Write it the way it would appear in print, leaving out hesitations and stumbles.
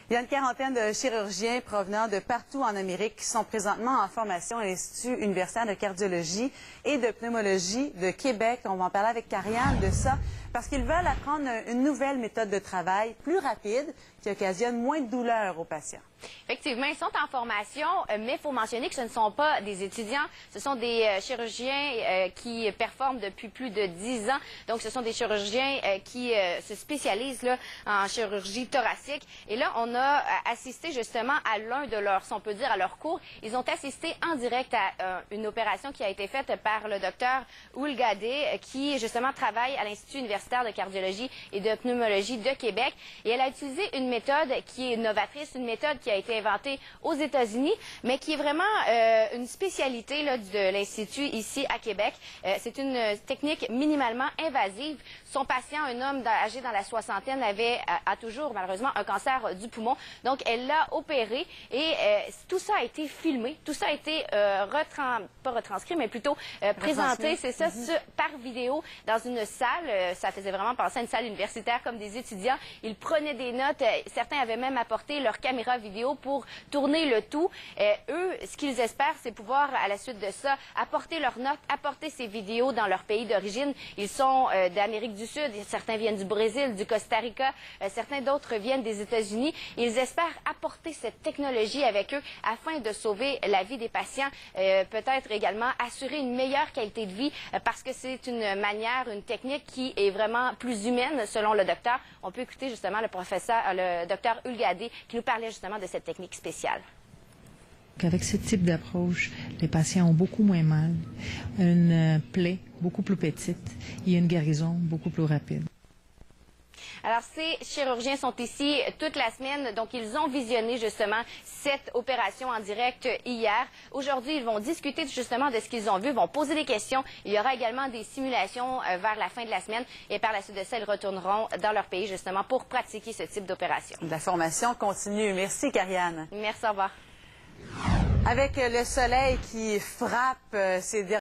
Il y a une quarantaine de chirurgiens provenant de partout en Amérique qui sont présentement en formation à l'Institut universitaire de cardiologie et de pneumologie de Québec. On va en parler avec Karianne de ça parce qu'ils veulent apprendre une nouvelle méthode de travail plus rapide qui occasionne moins de douleur aux patients. Effectivement, ils sont en formation, mais il faut mentionner que ce ne sont pas des étudiants, ce sont des chirurgiens qui performent depuis plus de 10 ans. Donc, ce sont des chirurgiens qui se spécialisent là, en chirurgie thoracique. Et là, on a assisté justement à l'un de leurs, si on peut dire, à leur cours. Ils ont assisté en direct à une opération qui a été faite par le docteur Oulgadé, qui justement travaille à l'Institut universitaire de cardiologie et de pneumologie de Québec. Et elle a utilisé une méthode qui est novatrice, une méthode qui a été inventée aux États-Unis, mais qui est vraiment une spécialité là, de l'Institut ici à Québec. C'est une technique minimalement invasive. Son patient, un homme âgé dans la soixantaine, a toujours malheureusement un cancer du poumon. Donc, elle l'a opéré et tout ça a été filmé, tout ça a été pas retranscrit, mais plutôt présenté, c'est ça, par vidéo dans une salle. Ça faisait vraiment penser à une salle universitaire comme des étudiants. Ils prenaient des notes. Certains avaient même apporté leur caméra vidéo pour tourner le tout. Eux, ce qu'ils espèrent, c'est pouvoir, à la suite de ça, apporter leurs notes, apporter ces vidéos dans leur pays d'origine. Ils sont d'Amérique du Sud, certains viennent du Brésil, du Costa Rica, certains d'autres viennent des États-Unis. Ils espèrent apporter cette technologie avec eux afin de sauver la vie des patients, peut-être également assurer une meilleure qualité de vie parce que c'est une manière, une technique qui est vraiment plus humaine selon le docteur. On peut écouter justement le docteur Oulgadé qui nous parlait justement de cette technique spéciale. Avec ce type d'approche, les patients ont beaucoup moins mal, une plaie beaucoup plus petite et une guérison beaucoup plus rapide. Alors, ces chirurgiens sont ici toute la semaine, donc ils ont visionné justement cette opération en direct hier. Aujourd'hui, ils vont discuter justement de ce qu'ils ont vu, vont poser des questions. Il y aura également des simulations vers la fin de la semaine et par la suite de ça, ils retourneront dans leur pays justement pour pratiquer ce type d'opération. La formation continue. Merci, Karianne. Merci, au revoir. Avec le soleil qui frappe ces derniers